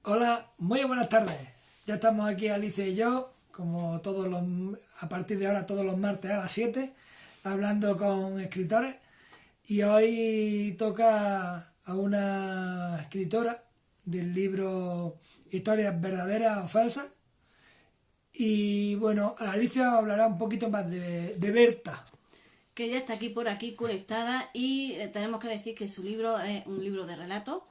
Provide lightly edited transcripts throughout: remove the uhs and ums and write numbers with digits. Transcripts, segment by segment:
Hola, muy buenas tardes. Ya estamos aquí Alicia y yo, a partir de ahora todos los martes a las 7, hablando con escritores. Y hoy toca a una escritora del libro Historias verdaderas o falsas. Y bueno, Alicia hablará un poquito más de Berta. Que ella está aquí por aquí conectada y tenemos que decir que su libro es un libro de relatos,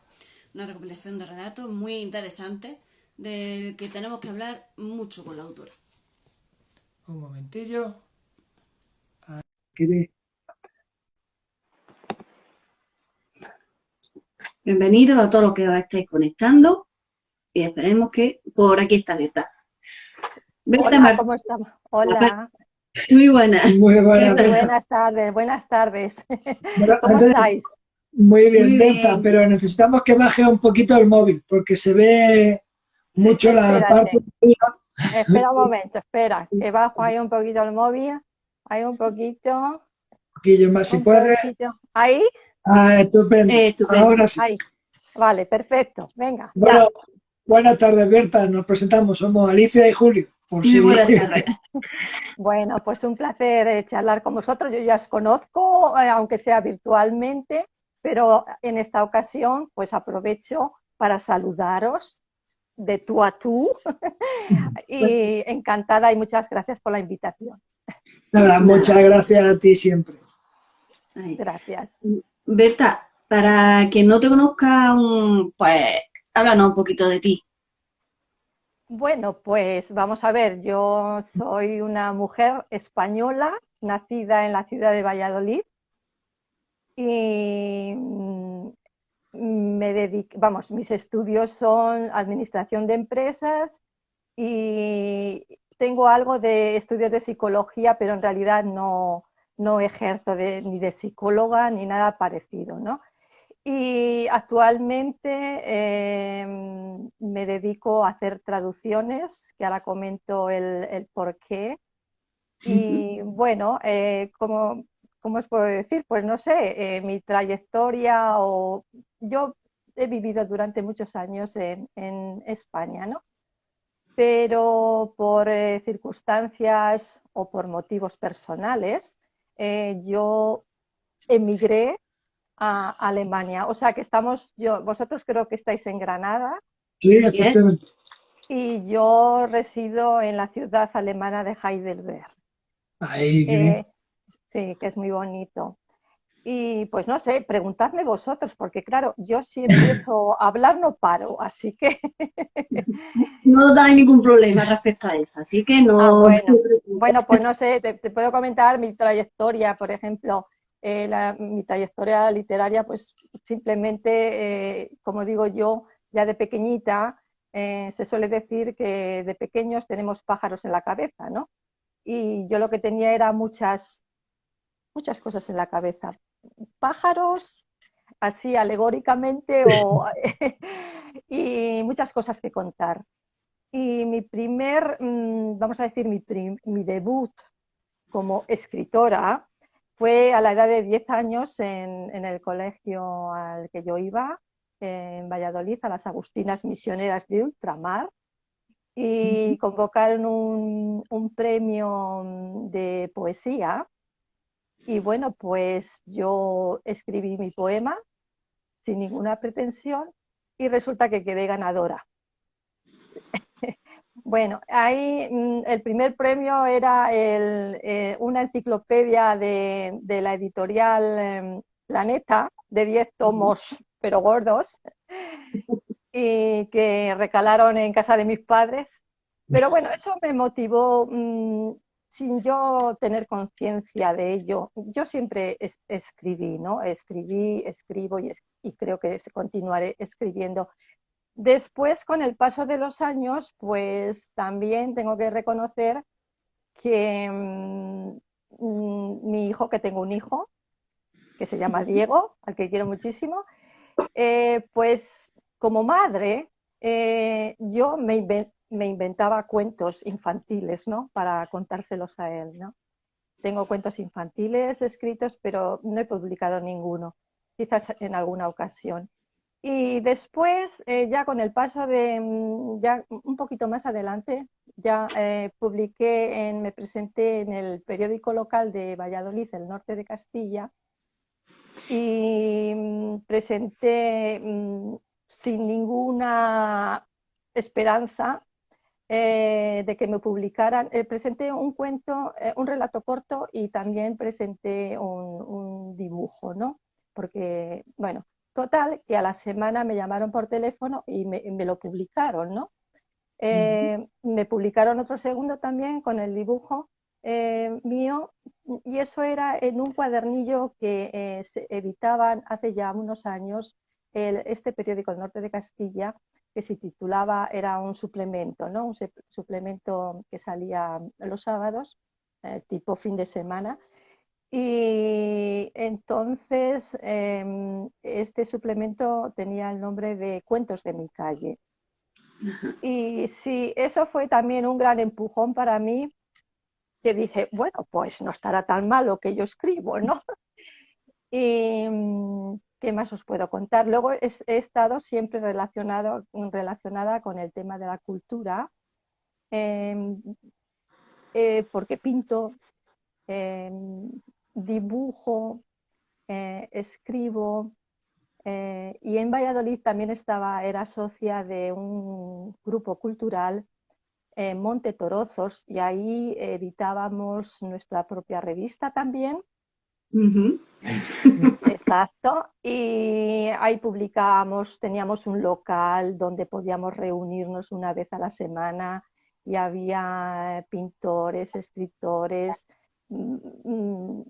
una recopilación de relatos muy interesante del que tenemos que hablar mucho con la autora. Un momentillo. ¿Quiere? Bienvenidos a todos los que os estáis conectando y esperemos que por aquí está Berta. Berta Hola, Martín, ¿cómo estamos? Hola, muy buena. Muy ¿Qué buenas, muy tal? Berta. buenas tardes, buenas tardes. Bueno, ¿Cómo estáis? muy bien, Muy Berta, bien. pero necesitamos que baje un poquito el móvil porque se ve Sí. mucho la parte Espérate, de espera un momento, espera, que bajo ahí un poquito el móvil, ahí un poquillo más si un puede. poquito, ahí, Ah, estupendo. Estupendo. Ahora sí. ahí, vale, perfecto, venga, ya. Bueno, buenas tardes, Berta. Nos presentamos. Somos Alicia y Julio. Por Muy si. buenas tardes. Bueno, pues un placer charlar con vosotros. Yo ya os conozco, aunque sea virtualmente, pero en esta ocasión, pues aprovecho para saludaros de tú a tú y encantada y muchas gracias por la invitación. Nada, muchas Nada. gracias a ti siempre. Ahí. Gracias. Berta, para quien no te conozca, pues háblanos un poquito de ti. Bueno, pues vamos a ver, yo soy una mujer española, nacida en la ciudad de Valladolid y vamos, mis estudios son administración de empresas y tengo algo de estudios de psicología, pero en realidad no ejerzo ni de psicóloga ni nada parecido, ¿no? Y actualmente me dedico a hacer traducciones, que ahora comento el por qué. Y bueno, ¿cómo os puedo decir? Pues no sé, mi trayectoria o yo he vivido durante muchos años en España, ¿no? Pero por circunstancias o por motivos personales, yo emigré a Alemania. O sea que vosotros creo que estáis en Granada Sí, Así es. efectivamente. y yo resido en la ciudad alemana de Heidelberg. Ahí, qué bien. Eh, sí, que es muy bonito. Y pues no sé, preguntadme vosotros, porque claro, yo si empiezo a hablar no paro, así que, No da ningún problema respecto a eso, así que no te bueno, preocupes. bueno, pues no sé, te puedo comentar mi trayectoria, por ejemplo, mi trayectoria literaria, pues simplemente, como digo yo, ya de pequeñita, se suele decir que de pequeños tenemos pájaros en la cabeza, ¿no? Y yo lo que tenía era muchas cosas en la cabeza. Pájaros, así alegóricamente, y muchas cosas que contar. Y vamos a decir, mi debut como escritora fue a la edad de 10 años en el colegio al que yo iba, en Valladolid, a las Agustinas Misioneras de Ultramar, y convocaron un premio de poesía. Y bueno, pues yo escribí mi poema sin ninguna pretensión y resulta que quedé ganadora. Bueno, ahí el primer premio era una enciclopedia de la editorial Planeta, de 10 tomos, pero gordos, y que recalaron en casa de mis padres. Pero bueno, eso me motivó sin yo tener conciencia de ello. Yo siempre escribí, ¿no? Escribí, escribo y creo que continuaré escribiendo. Después, con el paso de los años, pues también tengo que reconocer que mi hijo, que tengo un hijo, que se llama Diego, al que quiero muchísimo, pues como madre, yo me inventaba cuentos infantiles, ¿no? Para contárselos a él, ¿no? Tengo cuentos infantiles escritos, pero no he publicado ninguno, quizás en alguna ocasión. Y después, ya con el paso de, ya un poquito más adelante, ya me presenté en el periódico local de Valladolid, el norte de Castilla, y presenté sin ninguna esperanza de que me publicaran. Presenté un cuento, un relato corto y también presenté un dibujo, ¿no? Porque, bueno, total, que a la semana me llamaron por teléfono y me lo publicaron, ¿no? Me publicaron otro segundo también con el dibujo mío, y eso era en un cuadernillo que se editaban hace ya unos años este periódico El Norte de Castilla, que se titulaba, era un suplemento, ¿no? Un suplemento que salía los sábados, tipo fin de semana. Y entonces este suplemento tenía el nombre de Cuentos de mi calle. Y sí, eso fue también un gran empujón para mí, que dije, bueno, pues no estará tan mal lo que yo escribo, ¿no? Y ¿qué más os puedo contar? Luego he estado siempre relacionada con el tema de la cultura, eh, porque pinto, eh, dibujo, escribo. Y en Valladolid también era socia de un grupo cultural, Monte Torozos, y ahí editábamos nuestra propia revista también. Ujú. Exacto, y ahí publicábamos, teníamos un local donde podíamos reunirnos una vez a la semana y había pintores, escritores, mm, mm,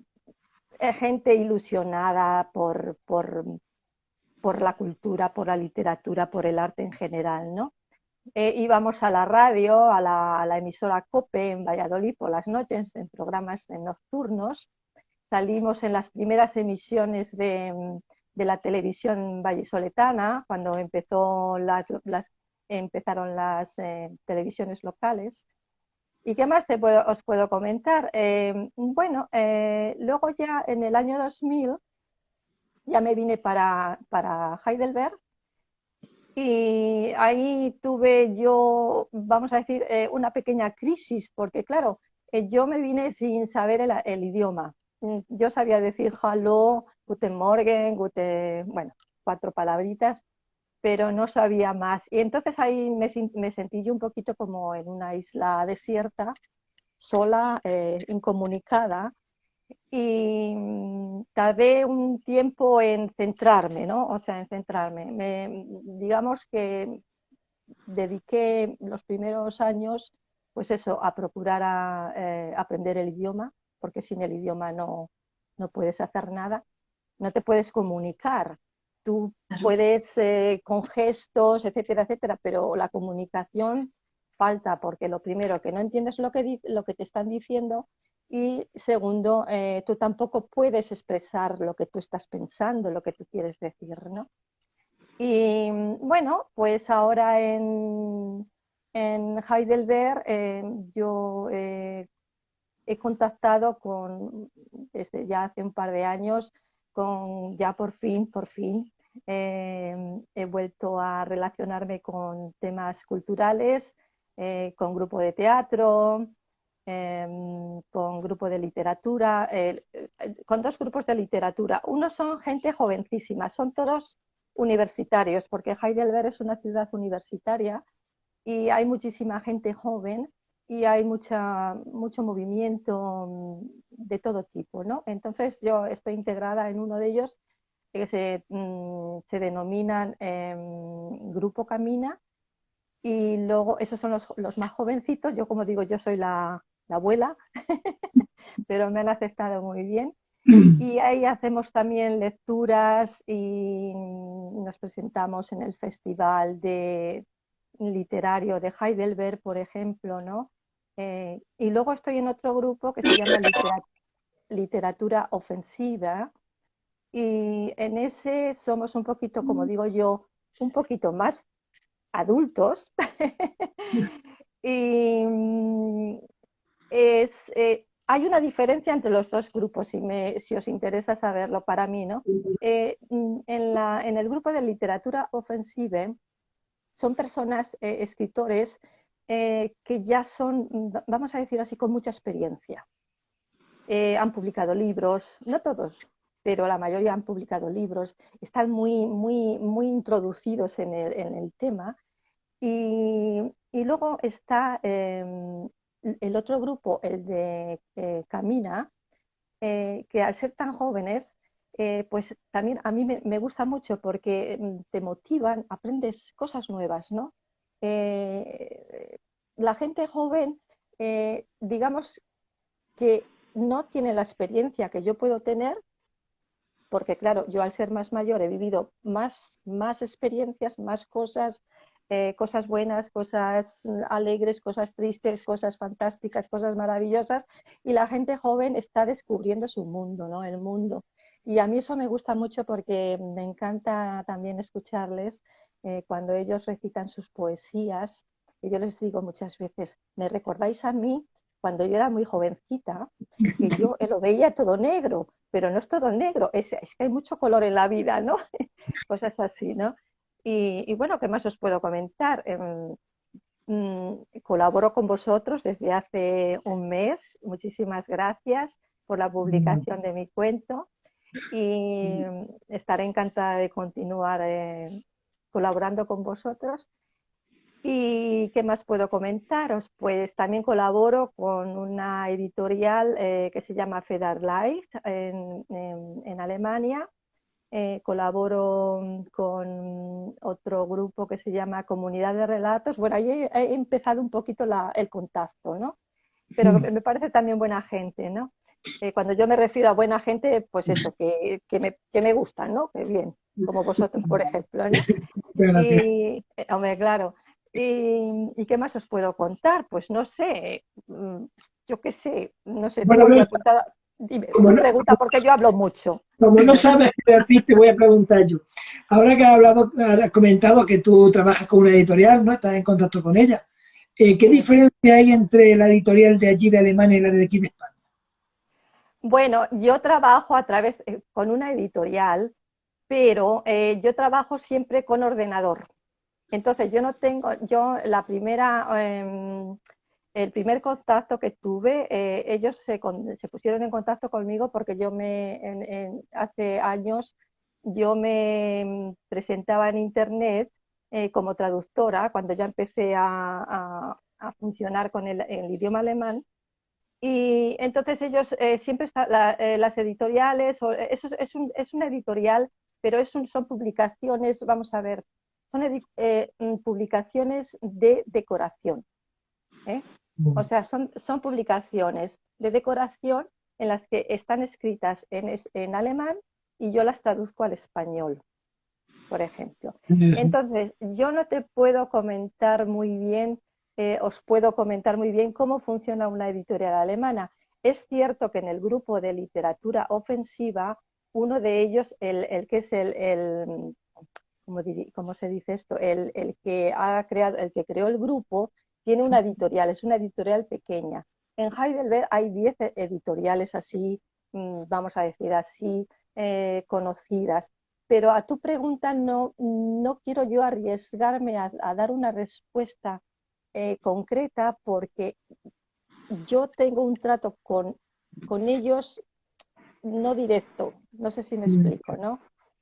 gente ilusionada por la cultura, por la literatura, por el arte en general, ¿no? Íbamos a la radio, a la emisora COPE en Valladolid por las noches, en programas nocturnos. Salimos en las primeras emisiones de la televisión vallisoletana, cuando empezaron las televisiones locales. ¿Y qué más os puedo comentar? Bueno, luego ya en el año 2000 ya me vine para Heidelberg, y ahí tuve yo, vamos a decir, una pequeña crisis, porque claro, yo me vine sin saber el idioma. Yo sabía decir hello, guten Morgen, bueno, 4 palabritas, pero no sabía más. Y entonces ahí me sentí yo un poquito como en una isla desierta, sola, incomunicada, y tardé un tiempo en centrarme, ¿no? O sea, en centrarme. Digamos que dediqué los primeros años, pues eso, a procurar aprender el idioma, porque sin el idioma no puedes hacer nada, no te puedes comunicar. Tú Claro. puedes con gestos, etcétera, etcétera, pero la comunicación falta, porque lo primero, que no entiendes lo que te están diciendo, y segundo, tú tampoco puedes expresar lo que tú estás pensando, lo que tú quieres decir, ¿no? Y bueno, pues ahora en Heidelberg yo he contactado desde ya hace un par de años, ya por fin, he vuelto a relacionarme con temas culturales, con grupo de teatro, con grupo de literatura, con 2 grupos de literatura. Unos son gente jovencísima, son todos universitarios, porque Heidelberg es una ciudad universitaria y hay muchísima gente joven y hay mucho movimiento de todo tipo, ¿no? Entonces yo estoy integrada en uno de ellos, que se denominan Grupo Camina, y luego esos son los más jovencitos. Yo, como digo, yo soy la abuela, pero me han aceptado muy bien. Y ahí hacemos también lecturas y nos presentamos en el Festival Literario de Heidelberg, por ejemplo, ¿no? Y luego estoy en otro grupo que se llama Literatura Ofensiva, y en ese somos un poquito, como digo yo, un poquito más adultos. Y es hay una diferencia entre los dos grupos, si os interesa saberlo para mí, ¿no? En el grupo de literatura ofensiva son personas, escritores, que ya son, vamos a decir así, con mucha experiencia. Han publicado libros, no todos, pero la mayoría han publicado libros, están muy introducidos en el tema. Y luego está el otro grupo, el de Camina, que al ser tan jóvenes, pues también a mí me gusta mucho porque te motivan, aprendes cosas nuevas, ¿no? La gente joven, digamos que no tiene la experiencia que yo puedo tener, porque claro, yo al ser más mayor he vivido más experiencias, más cosas, cosas buenas, cosas alegres, cosas tristes, cosas fantásticas, cosas maravillosas, y la gente joven está descubriendo su mundo, ¿no? El mundo. Y a mí eso me gusta mucho porque me encanta también escucharles cuando ellos recitan sus poesías. Y yo les digo muchas veces, ¿me recordáis a mí cuando yo era muy jovencita? Que yo lo veía todo negro, pero no es todo negro, es que hay mucho color en la vida, ¿no? Cosas así, ¿no? Y bueno, ¿qué más os puedo comentar? Colaboro con vosotros desde hace un mes. Muchísimas gracias por la publicación de mi cuento y estaré encantada de continuar colaborando con vosotros. ¿Y qué más puedo comentaros? Pues también colaboro con una editorial que se llama Federleicht en Alemania. Colaboro con otro grupo que se llama Comunidad de Relatos. Bueno, ahí he empezado un poquito el contacto, ¿no? Pero me parece también buena gente, ¿no? Cuando yo me refiero a buena gente, pues eso, que me gustan, ¿no? Que bien, como vosotros, por ejemplo, ¿no? Gracias. Y, hombre, claro. ¿Y qué más os puedo contar? Pues no sé, yo qué sé, no sé, tengo Bueno, aquí Luis, apuntada. Dime, como tú no, pregunta porque yo hablo mucho. como no Dime. sabes qué decir, te voy a preguntar yo. Ahora que has hablado, has comentado que tú trabajas con una editorial, ¿no? Estás en contacto con ella. ¿Qué Sí. diferencia hay entre la editorial de allí de Alemania y la de aquí de España? Bueno, yo trabajo a través, con una editorial, pero yo trabajo siempre con ordenador. Entonces, yo no tengo, yo la primera, el primer contacto que tuve, ellos se pusieron en contacto conmigo porque hace años yo me presentaba en internet como traductora cuando ya empecé a funcionar con el idioma alemán. Y entonces ellos siempre están, las editoriales, eso es una editorial, pero son publicaciones, vamos a ver, son publicaciones de decoración. ¿Eh? O sea, son publicaciones de decoración en las que están escritas en alemán y yo las traduzco al español, por ejemplo. Entonces, yo no te puedo comentar muy bien, os puedo comentar muy bien cómo funciona una editorial alemana. Es cierto que en el grupo de literatura ofensiva, uno de ellos, el que es ¿cómo se dice esto? El que ha creado, el que creó el grupo, tiene una editorial, es una editorial pequeña. En Heidelberg hay 10 editoriales así, vamos a decir así, conocidas. Pero a tu pregunta no quiero yo arriesgarme a dar una respuesta concreta porque yo tengo un trato con ellos no directo, no sé si me explico, ¿no?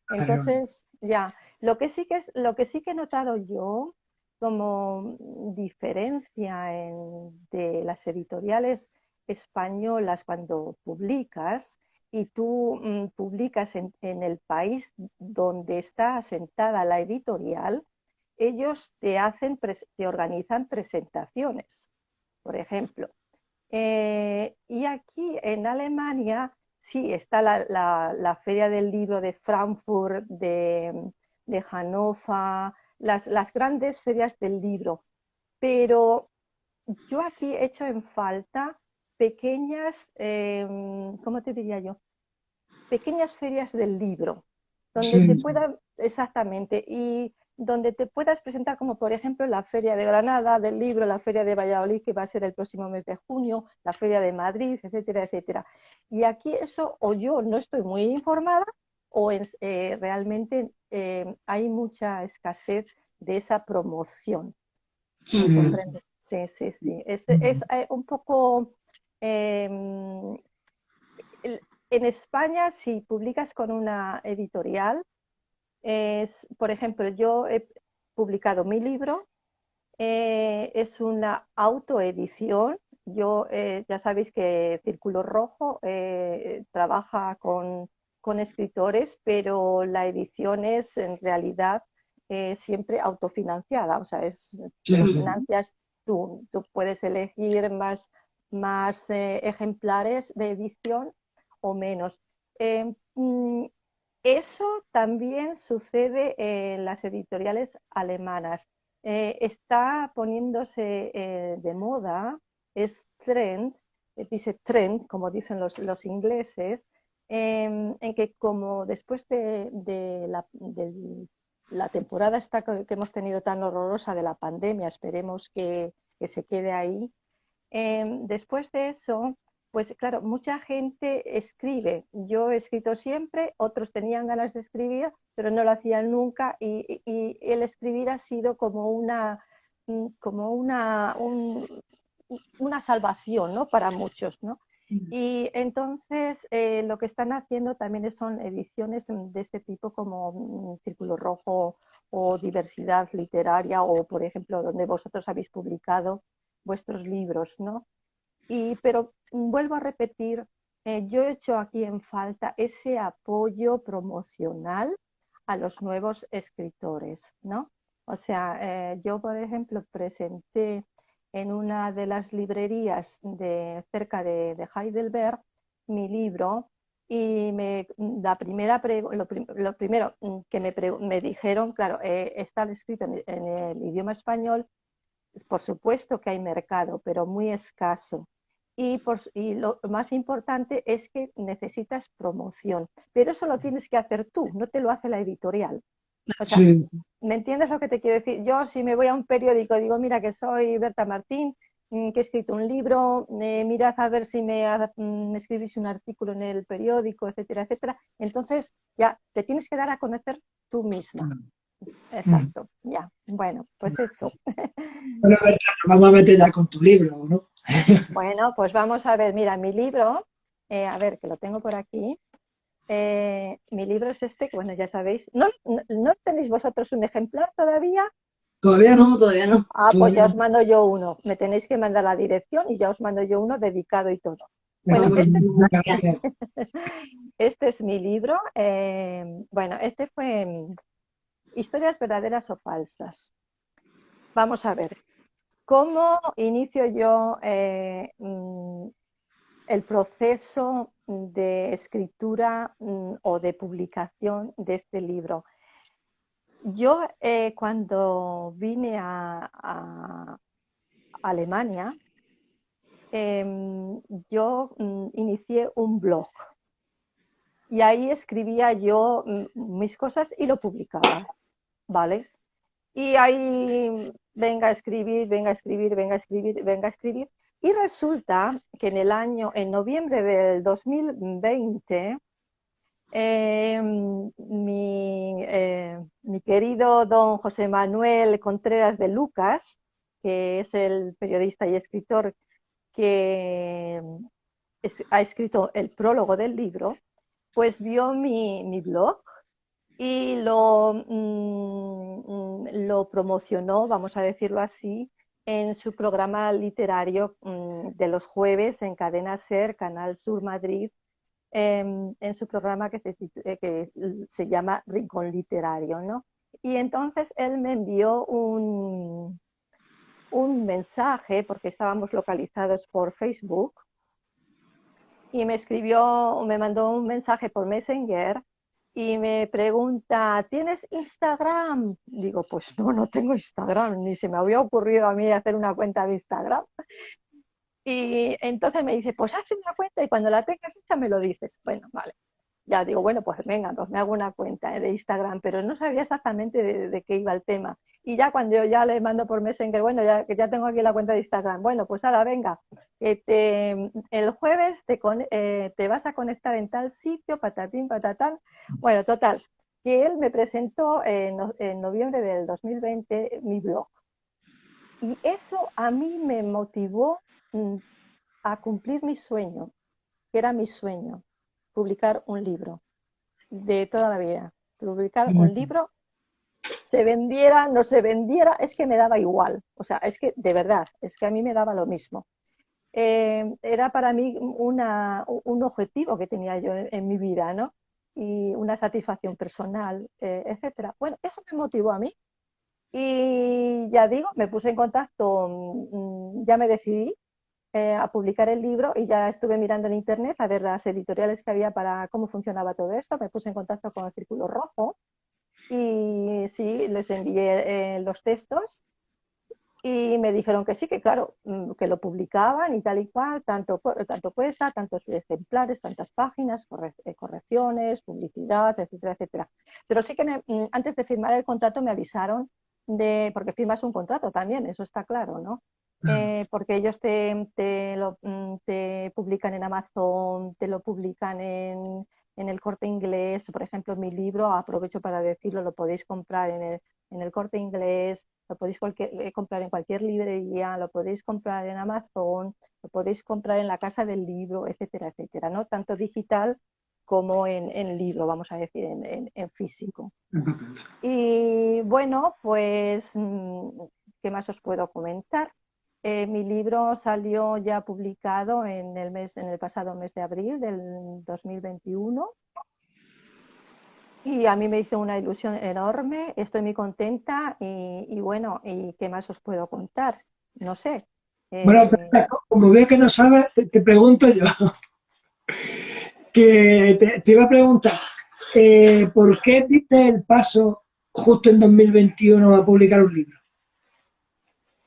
Entonces, ya, lo que sí que he notado yo como diferencia de las editoriales españolas cuando publicas y tú publicas en el país donde está asentada la editorial, ellos te organizan presentaciones, por ejemplo. Y aquí en Alemania sí está la Feria del Libro de Frankfurt, de Hannover, las grandes ferias del libro. Pero yo aquí he hecho en falta pequeñas, ¿cómo te diría yo? Pequeñas ferias del libro, donde se Sí, pueda, exactamente, y donde te puedas presentar, como por ejemplo la Feria de Granada del libro, la Feria de Valladolid, que va a ser el próximo mes de junio, la Feria de Madrid, etcétera, etcétera. Y aquí eso, o yo no estoy muy informada, o realmente hay mucha escasez de esa promoción. Sí. ¿Comprendes? Sí, sí, sí. Es un poco... en España, si publicas con una editorial, por ejemplo, yo he publicado mi libro, es una autoedición. Yo, ya sabéis que Círculo Rojo trabaja con escritores, pero la edición es en realidad siempre autofinanciada, o sea, te lo financias tú. Tú puedes elegir más ejemplares de edición o menos. Eso también sucede en las editoriales alemanas. Está poniéndose de moda, es trend, dice trend, como dicen los ingleses, en que como después de la temporada esta que hemos tenido tan horrorosa de la pandemia, esperemos que se quede ahí, después de eso, pues claro, mucha gente escribe. Yo he escrito siempre, otros tenían ganas de escribir, pero no lo hacían nunca y el escribir ha sido como una salvación, ¿no? Para muchos, ¿no? Y entonces lo que están haciendo también son ediciones de este tipo como Círculo Rojo o Diversidad Literaria o, por ejemplo, donde vosotros habéis publicado vuestros libros, ¿no? Pero vuelvo a repetir, yo he hecho aquí en falta ese apoyo promocional a los nuevos escritores, ¿no? O sea, yo, por ejemplo, presenté en una de las librerías cerca de Heidelberg mi libro y lo primero que me dijeron, claro, está escrito en el idioma español. Por supuesto que hay mercado, pero muy escaso. Y lo más importante es que necesitas promoción, pero eso lo tienes que hacer tú, no te lo hace la editorial. O sea, Sí. ¿me entiendes lo que te quiero decir? Yo si me voy a un periódico digo, mira que soy Berta Martín, que he escrito un libro, mirad a ver si me escribís un artículo en el periódico, etcétera, etcétera. Entonces ya te tienes que dar a conocer tú misma. Exacto, ya. Bueno, pues eso. Bueno, Berta, nos vamos a meter ya con tu libro, ¿no? Bueno, pues vamos a ver, mira, mi libro, a ver, que lo tengo por aquí. Mi libro es este, que bueno, ya sabéis. ¿No tenéis vosotros un ejemplar todavía? Todavía no. No, todavía no. Ah, pues ya Todavía os mando yo uno. Me tenéis que mandar la dirección y ya os mando yo uno dedicado y todo. Bueno, no. este es mi libro. Bueno, este fue Historias verdaderas o falsas. Vamos a ver. ¿Cómo inicio yo el proceso de escritura o de publicación de este libro? Yo cuando vine a Alemania, yo inicié un blog y ahí escribía yo mis cosas y lo publicaba, ¿vale? Y ahí venga a escribir, venga a escribir, venga a escribir, venga a escribir. Y resulta que en noviembre del 2020, mi querido don José Manuel Contreras de Lucas, que es el periodista y escritor que ha escrito el prólogo del libro, pues vio mi blog y lo promocionó, vamos a decirlo así, en su programa literario de los jueves en Cadena Ser, Canal Sur Madrid, en su programa que se llama Rincón Literario, ¿no? Y entonces él me envió un mensaje, porque estábamos localizados por Facebook, y me mandó un mensaje por Messenger y me pregunta, ¿tienes Instagram? Digo, pues no tengo Instagram, ni se me había ocurrido a mí hacer una cuenta de Instagram. Y entonces me dice, pues haz una cuenta y cuando la tengas hecha me lo dices. Bueno, vale. ya digo, bueno, pues venga, pues me hago una cuenta de Instagram, pero no sabía exactamente de qué iba el tema. Y ya cuando yo ya le mando por Messenger, bueno, ya que ya tengo aquí la cuenta de Instagram, bueno, pues ahora venga, el jueves te vas a conectar en tal sitio, patatín, patatán. Bueno, total, que él me presentó en noviembre del 2020 mi blog. Y eso a mí me motivó a cumplir mi sueño, que era mi sueño, publicar un libro de toda la vida. Publicar un libro, se vendiera, no se vendiera, es que me daba igual. O sea, es que de verdad, es que a mí me daba lo mismo. Era para mí un objetivo que tenía yo en mi vida, ¿no? Y una satisfacción personal, etcétera. Bueno, eso me motivó a mí. Y ya digo, me puse en contacto, ya me decidí a publicar el libro y ya estuve mirando en internet a ver las editoriales que había para cómo funcionaba todo esto. Me puse en contacto con el Círculo Rojo y sí, les envié los textos y me dijeron que sí, que claro, que lo publicaban y tal y cual, tanto cuesta, tantos ejemplares, tantas páginas, correcciones, publicidad, etcétera, etcétera. Pero sí que antes de firmar el contrato me avisaron porque firmas un contrato también, eso está claro, ¿no? Porque ellos te publican en Amazon, te lo publican en el Corte Inglés, por ejemplo, mi libro, aprovecho para decirlo, lo podéis comprar en el Corte Inglés, lo podéis comprar en cualquier librería, lo podéis comprar en Amazon, lo podéis comprar en la Casa del Libro, etcétera, etcétera, ¿no? Tanto digital como en libro, vamos a decir, en físico. Y bueno, pues, ¿qué más os puedo comentar? Mi libro salió ya publicado en el pasado mes de abril del 2021 y a mí me hizo una ilusión enorme, estoy muy contenta y bueno, ¿y qué más os puedo contar? No sé. Bueno, como veo que no sabes, te pregunto yo, que te iba a preguntar, ¿por qué diste el paso justo en 2021 a publicar un libro?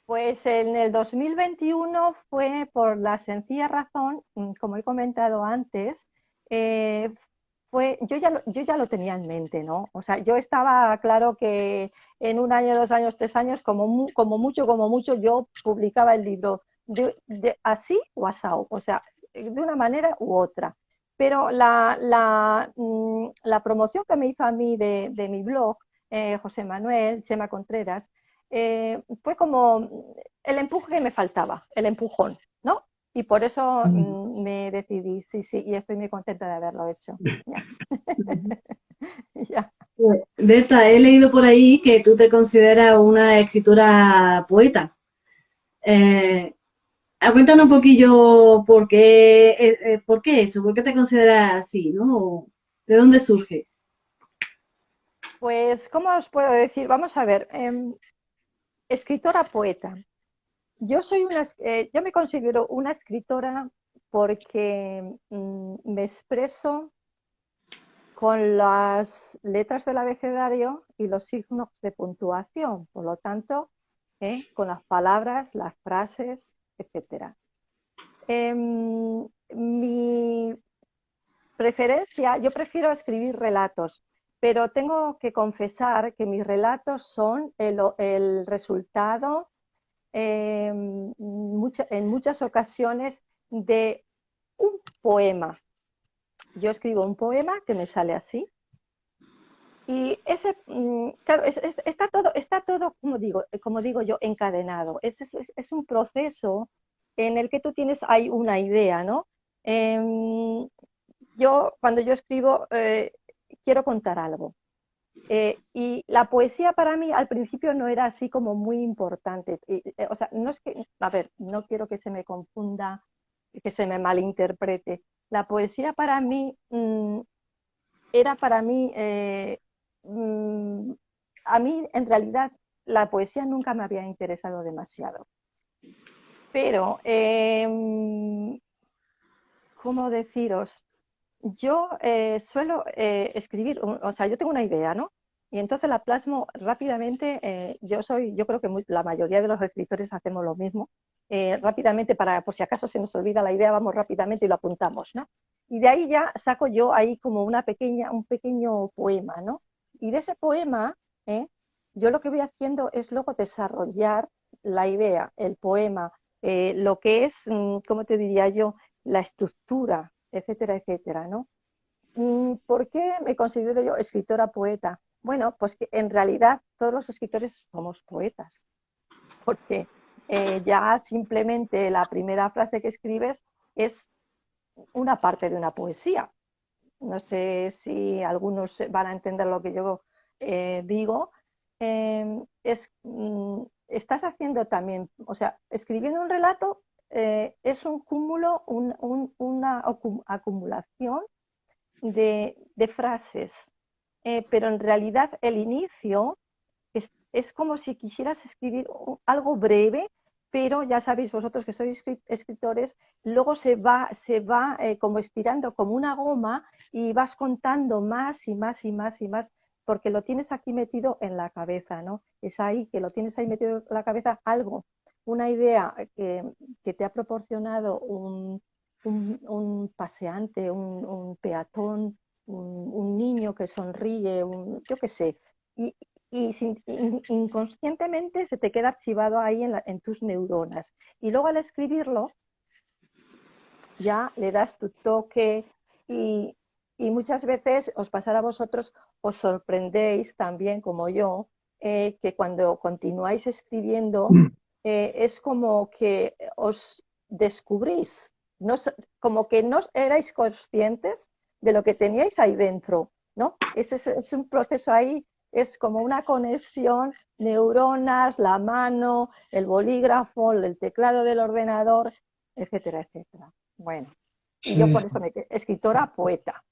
Pues en el 2021 fue por la sencilla razón, como he comentado antes, eh, yo ya lo tenía en mente, ¿no? O sea, yo estaba claro que en un año, 2 años, 3 años, como mucho, yo publicaba el libro así o asao, o sea, de una manera u otra. Pero la promoción que me hizo a mí de mi blog, José Manuel, Chema Contreras, fue como el empuje que me faltaba, el empujón, ¿no? Y por eso me decidí, sí, y estoy muy contenta de haberlo hecho. Ya. Ya. Berta, he leído por ahí que tú te consideras una escritora poeta. Cuéntanos un poquillo por qué eso, por qué te consideras así, ¿no? ¿De dónde surge? Pues, ¿cómo os puedo decir? Vamos a ver, escritora poeta. Yo me considero una escritora porque me expreso con las letras del abecedario y los signos de puntuación, por lo tanto, con las palabras, las frases, etcétera. Mi preferencia, yo prefiero escribir relatos, pero tengo que confesar que mis relatos son el resultado en muchas ocasiones de un poema. Yo escribo un poema que me sale así y ese, claro, está todo, como digo yo, encadenado. Es un proceso en el que tú hay una idea, ¿no? Cuando yo escribo, quiero contar algo. Y la poesía para mí al principio no era así como muy importante. O sea, no es que, a ver, no quiero que se me confunda, que se me malinterprete. La poesía para mí era para mí, a mí en realidad la poesía nunca me había interesado demasiado. Pero, ¿cómo deciros? Yo suelo escribir, o sea, yo tengo una idea, ¿no? Y entonces la plasmo rápidamente. Yo creo que la mayoría de los escritores hacemos lo mismo. Rápidamente, por si acaso se nos olvida la idea, vamos rápidamente y lo apuntamos, ¿no? Y de ahí ya saco yo ahí como un pequeño poema, ¿no? Y de ese poema, ¿eh? Yo lo que voy haciendo es luego desarrollar la idea, el poema, lo que es, ¿cómo te diría yo? La estructura, etcétera, etcétera, ¿no? ¿Por qué me considero yo escritora poeta? Bueno, pues que en realidad todos los escritores somos poetas, porque ya simplemente la primera frase que escribes es una parte de una poesía. No sé si algunos van a entender lo que yo digo. Estás haciendo también, o sea, escribiendo un relato es un cúmulo, una acumulación de frases, pero en realidad el inicio es como si quisieras escribir algo breve, pero ya sabéis vosotros que sois escritores, luego se va como estirando como una goma y vas contando más y más y más y más, porque lo tienes aquí metido en la cabeza, ¿no? Es ahí que lo tienes ahí metido en la cabeza algo, una idea que te ha proporcionado un paseante, un peatón, un niño que sonríe, yo qué sé, y, inconscientemente se te queda archivado ahí en tus neuronas. Y luego al escribirlo, ya le das tu toque y, y muchas veces os pasará a vosotros, os sorprendéis también como yo, que cuando continuáis escribiendo es como que os descubrís, no, como que no erais conscientes de lo que teníais ahí dentro, ¿no? Es un proceso ahí, es como una conexión, neuronas, la mano, el bolígrafo, el teclado del ordenador, etcétera, etcétera. Bueno, y yo Sí, por eso me quedé escritora, poeta.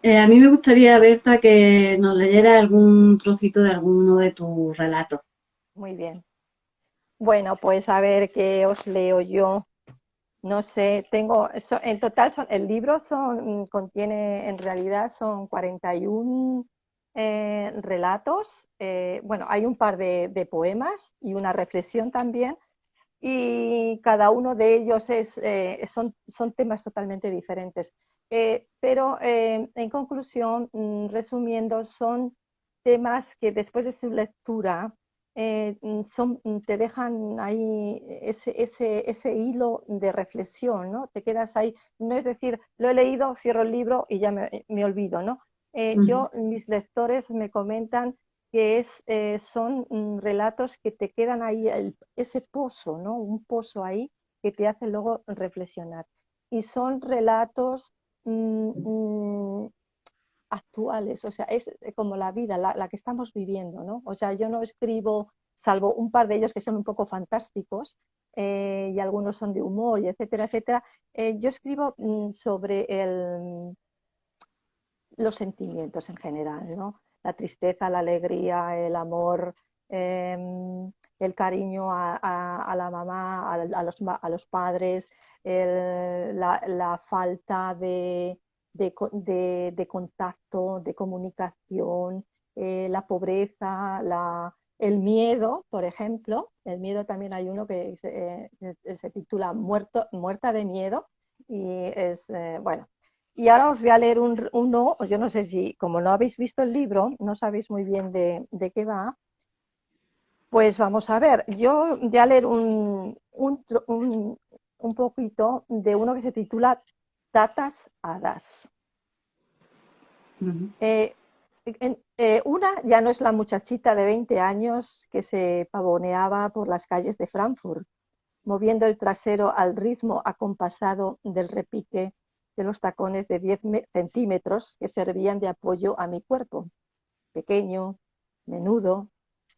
A mí me gustaría, Berta, que nos leyera algún trocito de alguno de tus relatos. Muy bien. Bueno, pues a ver qué os leo yo. No sé, en total el libro contiene, en realidad son 41 relatos. Bueno, hay un par de poemas y una reflexión también. Y cada uno de ellos son temas totalmente diferentes. Pero en conclusión, resumiendo, son temas que después de su lectura te dejan ahí ese hilo de reflexión, ¿no? Te quedas ahí, no es decir, lo he leído, cierro el libro y ya me olvido, ¿no? Mis lectores me comentan que son relatos que te quedan ahí, ese pozo, ¿no? Un pozo ahí que te hace luego reflexionar. Y son relatos actuales, o sea, es como la vida, la que estamos viviendo, ¿no? O sea, yo no escribo, salvo un par de ellos que son un poco fantásticos, y algunos son de humor, y etcétera, etcétera. Yo escribo sobre los sentimientos en general, ¿no? La tristeza, la alegría, el amor, eh, el cariño a la mamá, a los padres, la falta de contacto, de comunicación, la pobreza, el miedo, por ejemplo. El miedo también hay uno que se titula Muerta de miedo y bueno. Y ahora os voy a leer uno, yo no sé si, como no habéis visto el libro, no sabéis muy bien de qué va, pues vamos a ver, yo voy a leer un poquito de uno que se titula Tatas Hadas. Eh, una ya no es la muchachita de 20 años que se pavoneaba por las calles de Frankfurt, moviendo el trasero al ritmo acompasado del repique de los tacones de 10 centímetros que servían de apoyo a mi cuerpo, pequeño, menudo,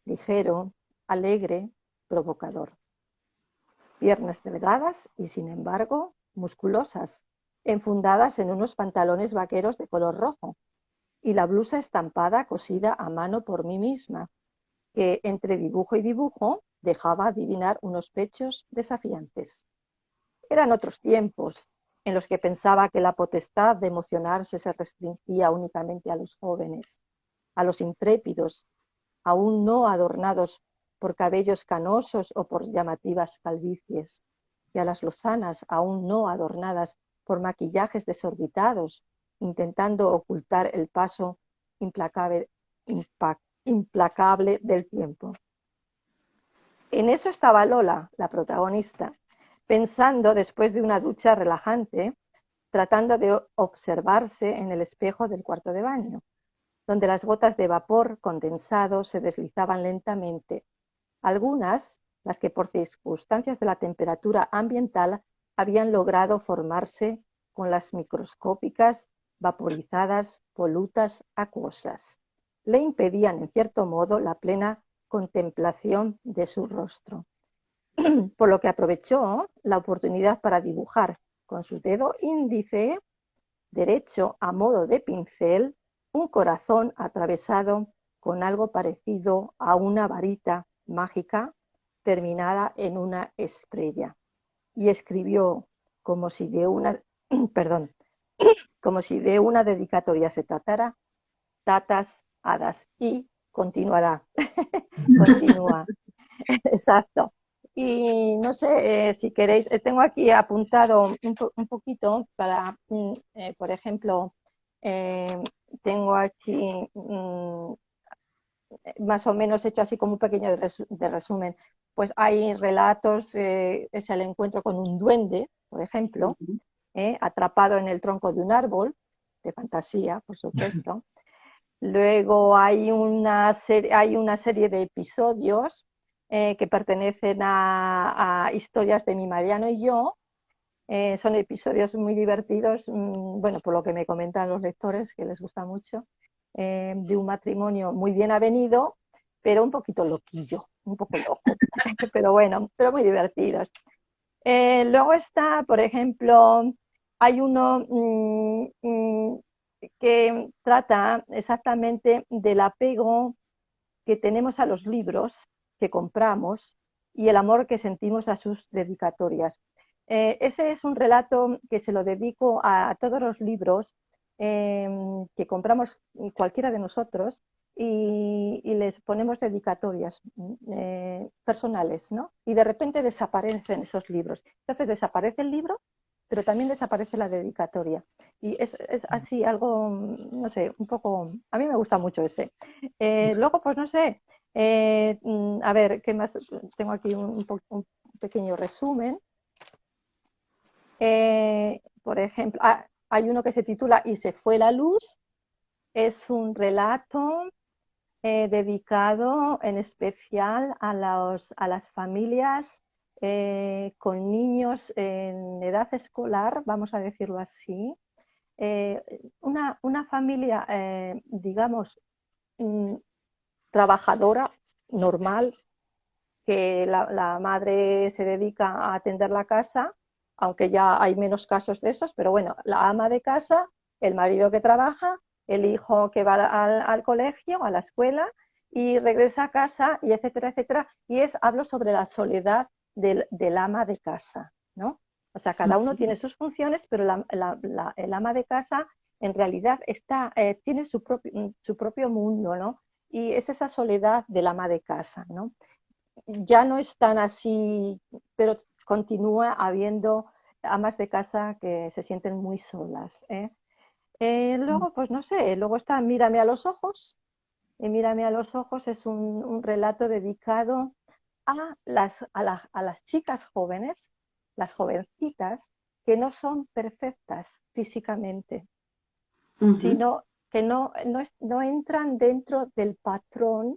ligero, alegre, provocador. Piernas delgadas y, sin embargo, musculosas, enfundadas en unos pantalones vaqueros de color rojo, y la blusa estampada cosida a mano por mí misma, que entre dibujo y dibujo dejaba adivinar unos pechos desafiantes. Eran otros tiempos en los que pensaba que la potestad de emocionarse se restringía únicamente a los jóvenes, a los intrépidos, aún no adornados por cabellos canosos o por llamativas calvicies. y a las lozanas aún no adornadas por maquillajes desorbitados, intentando ocultar el paso implacable, implacable del tiempo. En eso estaba Lola, la protagonista, pensando después de una ducha relajante, tratando de observarse en el espejo del cuarto de baño, donde las gotas de vapor condensado se deslizaban lentamente. Algunas, las que por circunstancias de la temperatura ambiental habían logrado formarse con las microscópicas, vaporizadas, volutas acuosas. Le impedían, en cierto modo, la plena contemplación de su rostro, por lo que aprovechó la oportunidad para dibujar con su dedo índice derecho a modo de pincel un corazón atravesado con algo parecido a una varita mágica terminada en una estrella, y escribió como si de una perdón, como si de una dedicatoria se tratara: Tatas hadas, y continuará. Continúa. Exacto. Y no sé si queréis, tengo aquí apuntado un poquito para, por ejemplo, eh, tengo aquí más o menos hecho así como un pequeño de resumen. Pues hay relatos, es el encuentro con un duende, por ejemplo, atrapado en el tronco de un árbol, de fantasía, por supuesto. Luego hay una serie de episodios que pertenecen a historias de mi Mariano y yo. Son episodios muy divertidos, bueno, por lo que me comentan los lectores, que les gusta mucho, de un matrimonio muy bien avenido, pero un poquito loquillo, un poco loco, pero bueno, pero muy divertidos. Luego está, por ejemplo, hay uno que trata exactamente del apego que tenemos a los libros que compramos y el amor que sentimos a sus dedicatorias. Ese es un relato que se lo dedico a todos los libros que compramos cualquiera de nosotros, y les ponemos dedicatorias personales, ¿no? Y de repente desaparecen esos libros. Entonces desaparece el libro, pero también desaparece la dedicatoria. Y es así algo, no sé, un poco... A mí me gusta mucho ese. Luego, pues no sé, a ver, ¿qué más? Tengo aquí un pequeño resumen. Por ejemplo, hay uno que se titula Y se fue la luz. Es un relato dedicado en especial a las familias con niños en edad escolar, vamos a decirlo así. Una familia, digamos, trabajadora, normal, que la madre se dedica a atender la casa, aunque ya hay menos casos de esos, pero bueno, la ama de casa, el marido que trabaja, el hijo que va al colegio, a la escuela, y regresa a casa, y etcétera, etcétera. Y hablo sobre la soledad del ama de casa, ¿no? O sea, cada uno tiene sus funciones, pero el ama de casa en realidad tiene su propio mundo, ¿no? Y es esa soledad del ama de casa, ¿no? Ya no es tan así, pero continúa habiendo amas de casa que se sienten muy solas, ¿eh? Luego, pues no sé, luego está Mírame a los ojos. Y Mírame a los ojos es un relato dedicado a las chicas jóvenes, las jovencitas, que no son perfectas físicamente, sino que no entran dentro del patrón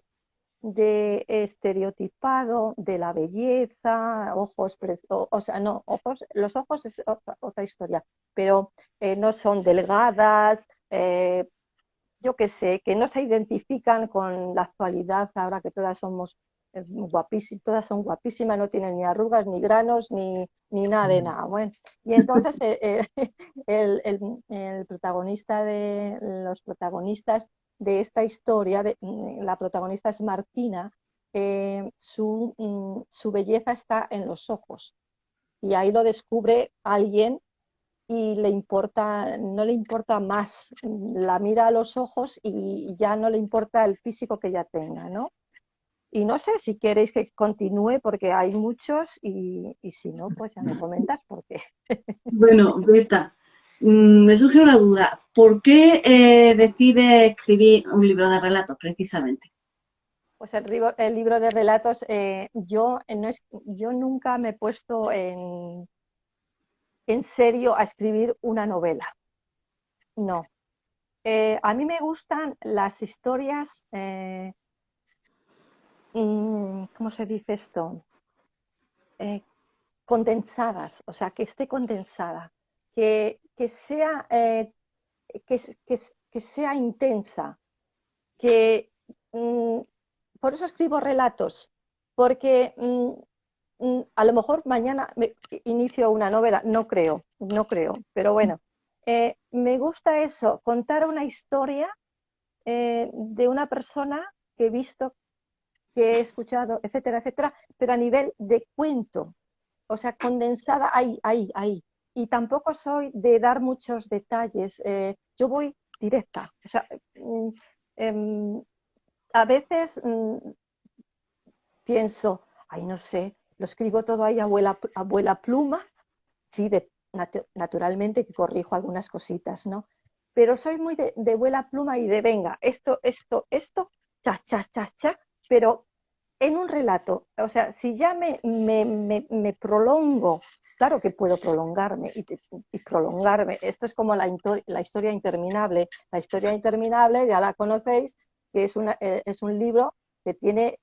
de estereotipado de la belleza, ojos, o sea, no, los ojos es otra historia, pero no son delgadas, yo qué sé, que no se identifican con la actualidad, ahora que todas somos guapísimas, todas son guapísimas, no tienen ni arrugas, ni granos, ni nada de nada. Bueno, y entonces el protagonista los protagonistas de esta historia, la protagonista es Martina, su belleza está en los ojos, y ahí lo descubre alguien y no le importa más, la mira a los ojos y ya no le importa el físico que ella tenga, ¿no? y no sé si queréis que continúe porque hay muchos y si no, pues ya me comentas porque Bueno, Berta, me surge una duda. ¿Por qué decides escribir un libro de relatos precisamente? pues el libro de relatos, yo nunca me he puesto en serio a escribir una novela. No. A mí me gustan las historias, ¿cómo se dice esto? Eh, condensadas, o sea, que esté condensada, que sea, que, que sea intensa, que mm, por eso escribo relatos, porque a lo mejor mañana inicio una novela, no creo, pero bueno, me gusta eso, contar una historia de una persona que he visto, que he escuchado, etcétera, etcétera, pero a nivel de cuento, o sea, condensada ahí, ahí, ahí. Y tampoco soy de dar muchos detalles, yo voy directa, o sea, eh, a veces pienso, ay, no sé, lo escribo todo ahí abuela pluma, sí, naturalmente que corrijo algunas cositas, ¿no? Pero soy muy de abuela pluma y de venga, esto, cha, cha, cha, cha, pero en un relato, o sea, si ya me prolongo, claro que puedo prolongarme y prolongarme, esto es como la historia interminable. La historia interminable, ya la conocéis, que es un libro que tiene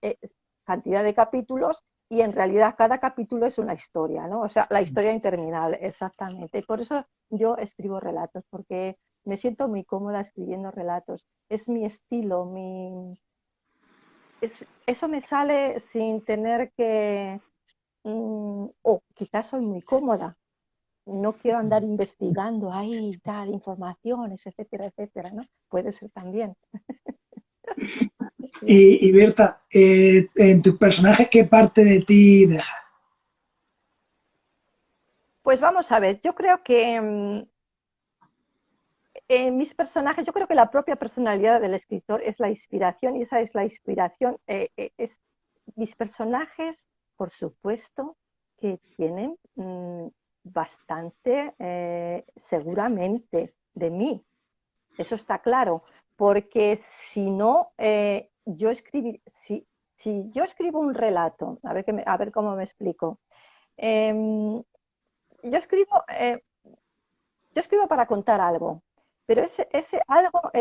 cantidad de capítulos y en realidad cada capítulo es una historia, ¿no? O sea, la historia interminable, exactamente. Por eso yo escribo relatos, porque me siento muy cómoda escribiendo relatos. Es mi estilo, eso me sale sin tener que, o quizás soy muy cómoda, no quiero andar investigando ahí tal, informaciones, etcétera, etcétera, ¿no? Puede ser también. Sí. Y Berta, en tus personajes, ¿qué parte de ti deja? Pues vamos a ver, yo creo que en mis personajes, yo creo que la propia personalidad del escritor es la inspiración y esa es la inspiración. Mis personajes, por supuesto, que tienen bastante seguramente de mí, eso está claro, porque si no, si yo escribo un relato, a ver cómo me explico. Em, yo escribo, yo escribo para contar algo, pero ese algo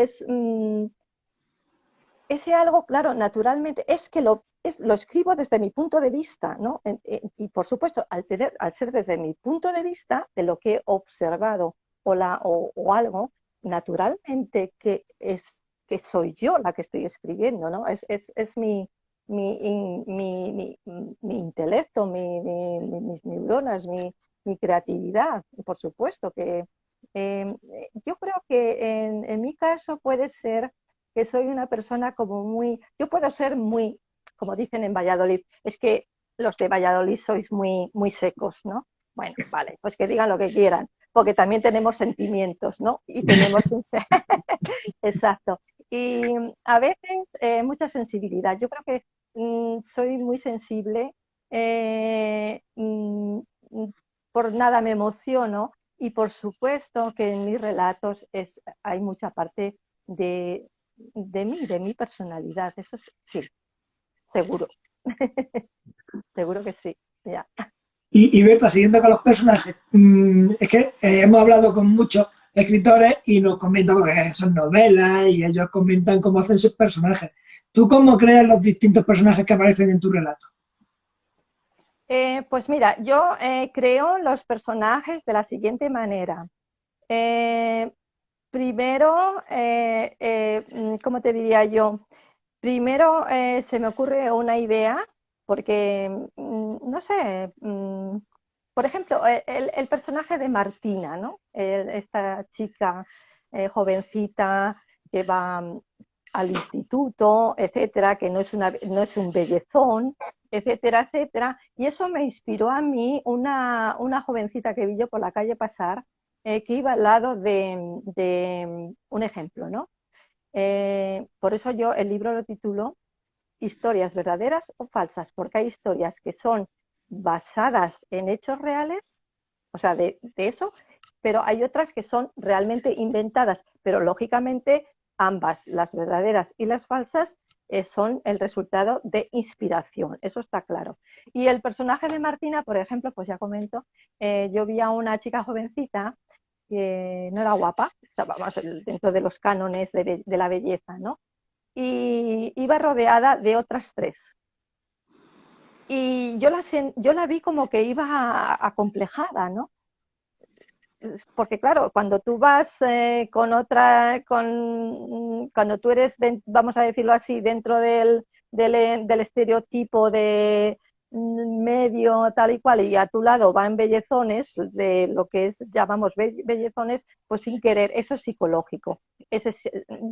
ese algo, claro, naturalmente, es que lo escribo desde mi punto de vista, ¿no? Y por supuesto, al ser desde mi punto de vista, de lo que he observado o algo, naturalmente que soy yo la que estoy escribiendo, ¿no? Es mi intelecto, mis neuronas, mi creatividad, y por supuesto que yo creo que en mi caso puede ser que soy una persona como muy, yo puedo ser muy, como dicen en Valladolid, es que los de Valladolid sois muy secos, ¿no? Bueno, vale, pues que digan lo que quieran, porque también tenemos sentimientos, ¿no? Y tenemos, exacto. Y a veces mucha sensibilidad. Yo creo que soy muy sensible, eh, mm, mm, por nada me emociono y por supuesto que en mis relatos hay mucha parte de, de mi personalidad. Eso sí, seguro. Seguro que sí. Ya. Y Berta, siguiendo con los personajes, es que hemos hablado con muchos escritores y nos comentan que son novelas y ellos comentan cómo hacen sus personajes. ¿Tú cómo creas los distintos personajes que aparecen en tu relato? Pues mira, yo creo los personajes de la siguiente manera. Eh, Primero, ¿cómo te diría yo? Primero se me ocurre una idea, porque, no sé, por ejemplo, el personaje de Martina, ¿no? Esta chica jovencita que va al instituto, etcétera, que no es un bellezón, etcétera, etcétera. Y eso me inspiró a mí una jovencita que vi yo por la calle pasar, que iba al lado de un ejemplo, ¿no? Por eso yo el libro lo titulo historias verdaderas o falsas, porque hay historias que son basadas en hechos reales, o sea, de eso, pero hay otras que son realmente inventadas, pero lógicamente ambas, las verdaderas y las falsas, son el resultado de inspiración, eso está claro. Y el personaje de Martina, por ejemplo, pues ya comento, yo vi a una chica jovencita que no era guapa, o sea, vamos, dentro de los cánones de la belleza, ¿no? Y iba rodeada de otras tres. Y yo la vi como que iba acomplejada, ¿no? Porque claro, cuando tú vas con otra, cuando tú eres, vamos a decirlo así, dentro del estereotipo de medio tal y cual, y a tu lado van bellezones, de lo que es, llamamos bellezones, pues sin querer, eso es psicológico.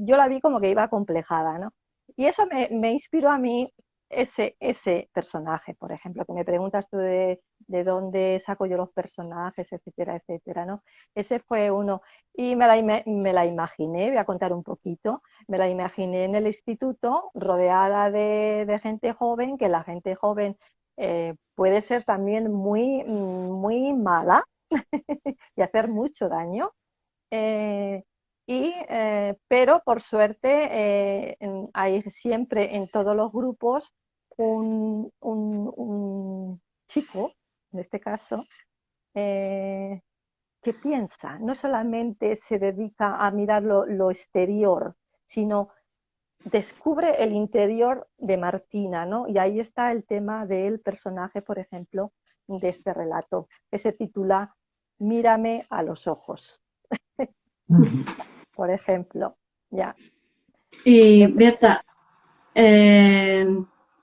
Yo la vi como que iba acomplejada, ¿no? Y eso me inspiró a mí ese personaje, por ejemplo, que me preguntas tú de dónde saco yo los personajes, etcétera, etcétera, ¿no? Ese fue uno. Y me la imaginé, voy a contar un poquito, me la imaginé en el instituto rodeada de gente joven, que la gente joven puede ser también muy mala y hacer mucho daño. Eh, pero por suerte hay siempre en todos los grupos un chico, en este caso, eh, que piensa, no solamente se dedica a mirar lo exterior, sino descubre el interior de Martina, ¿no? Y ahí está el tema del personaje, por ejemplo, de este relato, que se titula Mírame a los ojos, por ejemplo. Ya. Y Es, Berta, eh,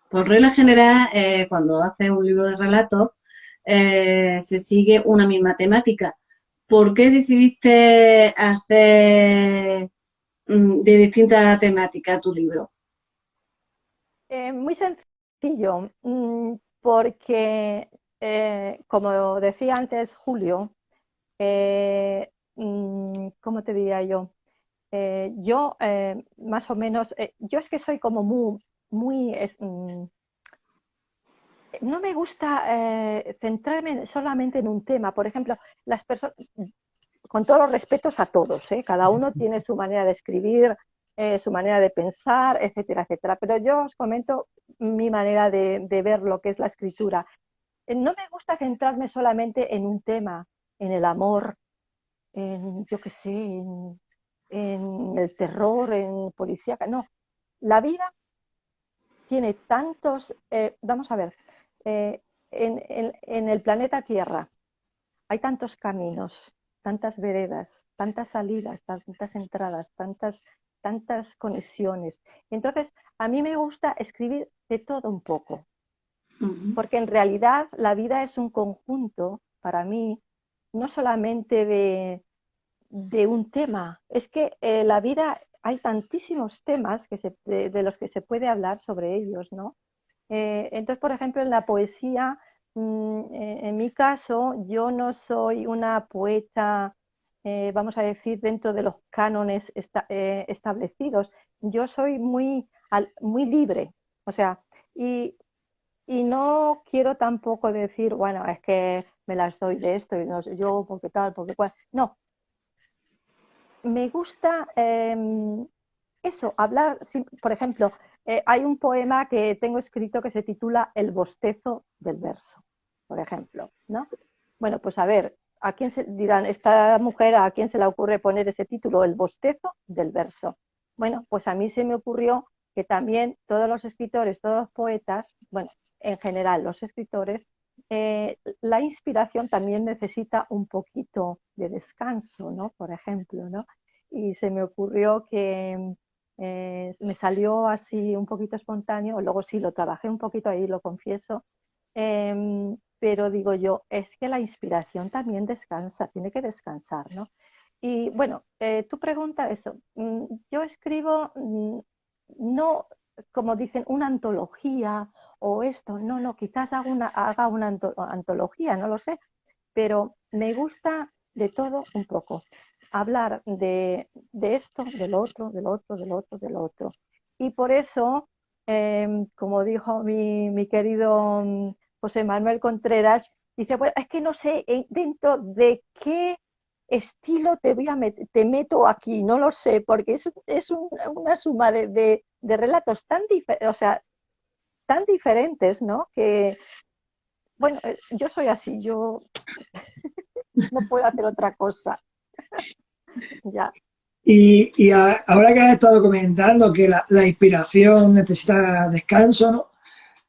por regla general, cuando haces un libro de relatos, se sigue una misma temática. ¿Por qué decidiste hacer de distinta temática tu libro? muy sencillo, porque, como decía antes Julio, ¿cómo te diría yo? Yo, más o menos, yo es que soy como muy, no me gusta centrarme solamente en un tema. Por ejemplo, las personas, con todos los respetos a todos, ¿eh? Cada uno tiene su manera de escribir, su manera de pensar, etcétera, etcétera. Pero yo os comento mi manera de ver lo que es la escritura. No me gusta centrarme solamente en un tema, en el amor, en, yo qué sé, en el terror, en policíaca. No, la vida tiene tantos, vamos a ver, eh, en el planeta Tierra hay tantos caminos, tantas veredas, tantas salidas, tantas entradas, tantas conexiones. Entonces, a mí me gusta escribir de todo un poco, Ujú. porque en realidad la vida es un conjunto, para mí, no solamente de un tema, es que la vida hay tantísimos temas de los que se puede hablar sobre ellos, ¿no? Entonces, por ejemplo, en la poesía, en mi caso, yo no soy una poeta, vamos a decir, dentro de los cánones establecidos. Yo soy muy libre, o sea, y, y no quiero tampoco decir, bueno, es que me las doy de esto y no sé yo, porque tal, porque cual. No, me gusta eso, hablar, por ejemplo, hay un poema que tengo escrito que se titula El bostezo del verso, por ejemplo, ¿no? Bueno, pues a ver, ¿a quién se dirán, esta mujer, a quién se le ocurre poner ese título, El bostezo del verso? Bueno, pues a mí se me ocurrió que también todos los escritores, todos los poetas, bueno, en general los escritores, la inspiración también necesita un poquito de descanso, ¿no? Por ejemplo, ¿no? Y se me ocurrió que me salió así un poquito espontáneo, luego sí lo trabajé un poquito ahí, lo confieso, pero digo yo, es que la inspiración también descansa, tiene que descansar, ¿no? Y bueno, tú pregunta eso, yo escribo no, como dicen, una antología o esto, no, no, quizás haga una antología, no lo sé, pero me gusta de todo un poco. Hablar de esto, del otro, del otro, del otro, del otro. Y por eso como dijo mi querido José Manuel Contreras, dice, bueno, es que no sé dentro de qué estilo te meto aquí, no lo sé, porque es una suma de relatos o sea, tan diferentes, ¿no? Que, bueno, yo soy así, yo no puedo hacer otra cosa, ya. Ahora que has estado comentando que la inspiración necesita descanso, ¿no?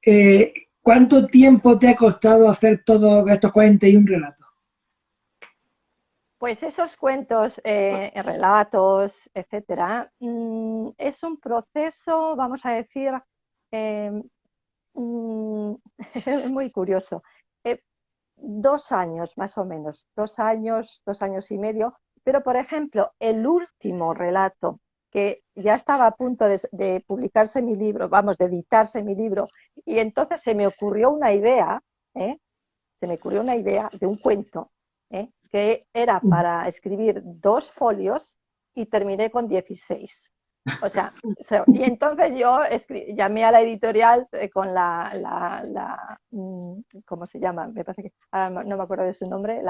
Eh, ¿Cuánto tiempo te ha costado hacer todos estos 41 relatos? Pues esos cuentos, relatos, etcétera, es un proceso, vamos a decir, eh, mm, muy curioso. Eh, 2 años más o menos, 2 años y medio, pero por ejemplo, el último relato que ya estaba a punto de publicarse mi libro, vamos, de editarse mi libro, y entonces se me ocurrió una idea, ¿eh? Se me ocurrió una idea de un cuento, que era para escribir 2 folios y terminé con 16. O sea, y entonces yo llamé a la editorial con ¿cómo se llama? Me parece que ahora no me acuerdo de su nombre, con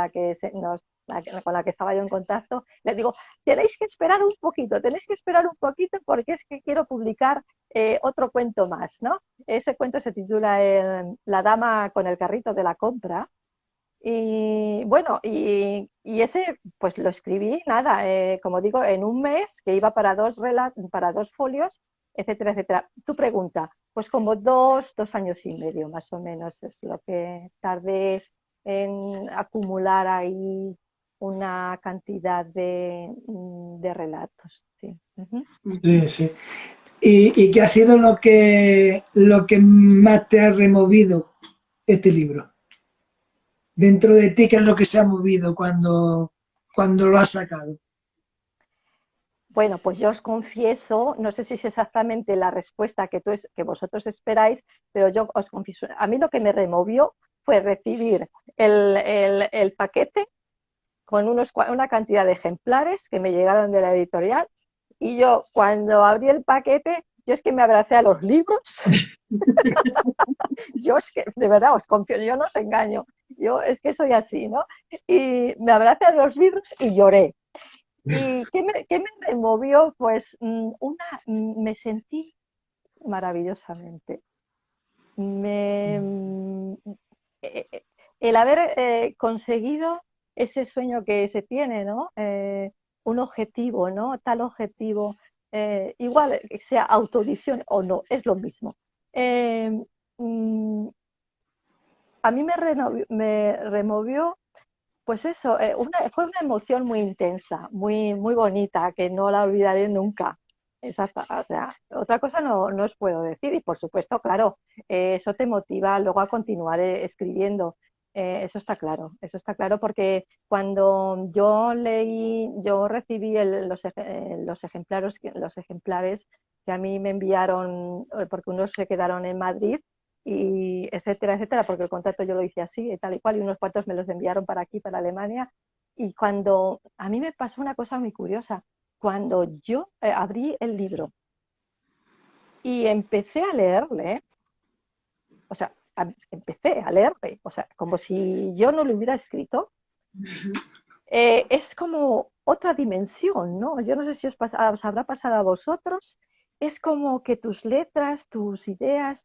la que estaba yo en contacto. Les digo, tenéis que esperar un poquito porque es que quiero publicar otro cuento más, ¿no? Ese cuento se titula La dama con el carrito de la compra. Y bueno, y ese pues lo escribí, nada, como digo, en un mes, que iba para 2 folios, etcétera, etcétera. Tu pregunta, pues como 2 años y medio más o menos es lo que tardé en acumular ahí una cantidad de relatos. Sí. Ujú. Sí, sí. ¿Y qué ha sido lo que más te ha removido este libro? Dentro de ti, ¿qué es lo que se ha movido cuando lo has sacado? Bueno, pues yo os confieso, no sé si es exactamente la respuesta que vosotros esperáis, pero yo os confieso, a mí lo que me removió fue recibir el paquete con una cantidad de ejemplares que me llegaron de la editorial y yo cuando abrí el paquete, yo es que me abracé a los libros, yo es que de verdad os confieso, yo no os engaño, yo es que soy así, ¿no? Y me abracé a los libros y lloré. ¿Y qué me removió? Pues me sentí maravillosamente. Me, mm, eh, eh, el haber conseguido ese sueño que se tiene, ¿no? Un objetivo, ¿no? Tal objetivo, igual que sea autoedición o no, es lo mismo. Eh, mm, a mí me removió pues eso, fue una emoción muy intensa, muy, muy bonita, que no la olvidaré nunca. Exacto, o sea, otra cosa no os puedo decir y por supuesto, claro, eso te motiva luego a continuar escribiendo. Eso está claro porque cuando yo recibí los ejemplares que a mí me enviaron, porque unos se quedaron en Madrid y etcétera, etcétera, porque el contrato yo lo hice así, tal y cual, y unos cuantos me los enviaron para aquí, para Alemania. Y cuando a mí me pasó una cosa muy curiosa, cuando yo abrí el libro y empecé a leerle, o sea, empecé a leerle, o sea, como si yo no lo hubiera escrito, es como otra dimensión, ¿no? Yo no sé si os habrá pasado a vosotros, es como que tus letras, tus ideas,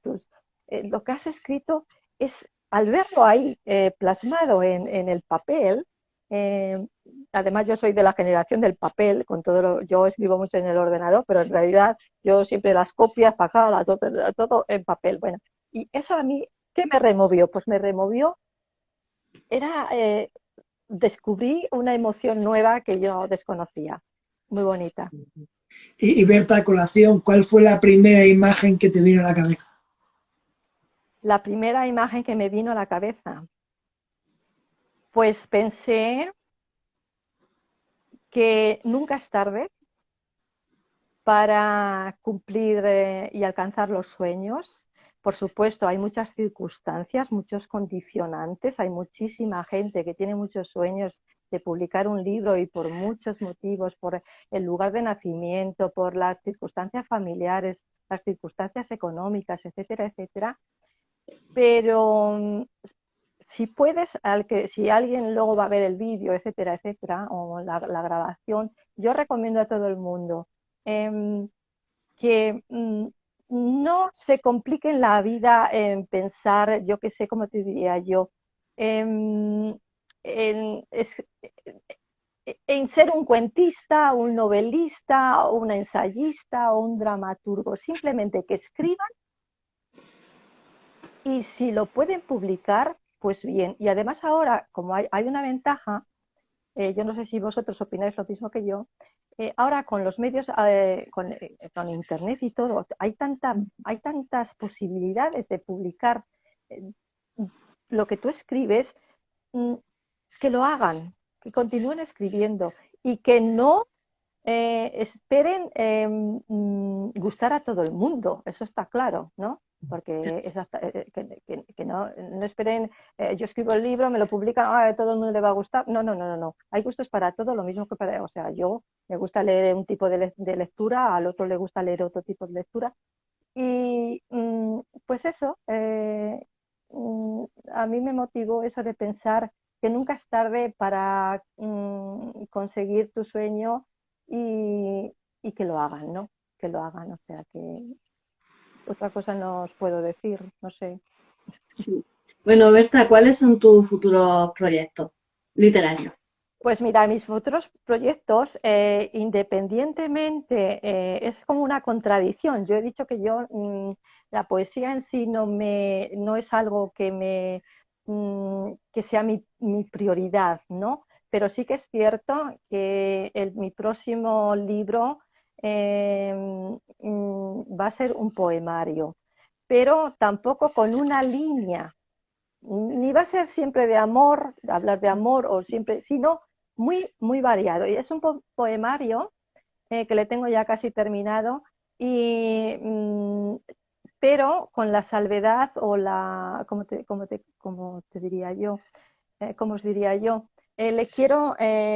lo que has escrito, al verlo ahí plasmado en el papel, eh, además yo soy de la generación del papel, yo escribo mucho en el ordenador, pero en realidad yo siempre las copias, pasadas, todo en papel. Bueno, y eso a mí, ¿qué me removió? Pues me removió, era descubrí una emoción nueva que yo desconocía, muy bonita. Y Berta, a colación, ¿cuál fue la primera imagen que te vino a la cabeza? La primera imagen que me vino a la cabeza, pues pensé que nunca es tarde para cumplir y alcanzar los sueños, por supuesto, hay muchas circunstancias, muchos condicionantes, hay muchísima gente que tiene muchos sueños de publicar un libro y por muchos motivos, por el lugar de nacimiento, por las circunstancias familiares, las circunstancias económicas, etcétera, etcétera. Pero si puedes, si alguien luego va a ver el vídeo, etcétera, etcétera, o la grabación, yo recomiendo a todo el mundo que no se compliquen la vida en pensar, yo qué sé, cómo te diría yo, en, en, en ser un cuentista, un novelista, o un ensayista o un dramaturgo. Simplemente que escriban y si lo pueden publicar, pues bien. Y además ahora, como hay una ventaja, yo no sé si vosotros opináis lo mismo que yo, ahora con los medios, con Internet y todo, hay tantas posibilidades de publicar eh, lo que tú escribes, mm, que lo hagan, que continúen escribiendo y que no esperen gustar a todo el mundo, eso está claro, ¿no? Porque que no esperen, yo escribo el libro, me lo publican, a todo el mundo le va a gustar. No, no, no, no, no. Hay gustos para todo, lo mismo que para, o sea, yo me gusta leer un tipo de lectura, al otro le gusta leer otro tipo de lectura. Y pues eso, a mí me motivó eso de pensar que nunca es tarde para conseguir tu sueño y que lo hagan, ¿no? Que lo hagan, o sea que otra cosa no os puedo decir, no sé. Sí. Bueno, Berta, ¿cuáles son tus futuros proyectos literarios? Pues mira, mis otros proyectos, independientemente, es como una contradicción. Yo he dicho que la poesía en sí no es algo que sea mi prioridad, ¿no? Pero sí que es cierto que mi próximo libro va a ser un poemario, pero tampoco con una línea, ni va a ser siempre de amor, de hablar de amor, o siempre, sino muy, muy variado. Y es un poemario que le tengo ya casi terminado, y, pero con la salvedad o ¿cómo te diría yo? ¿Cómo os diría yo? Le quiero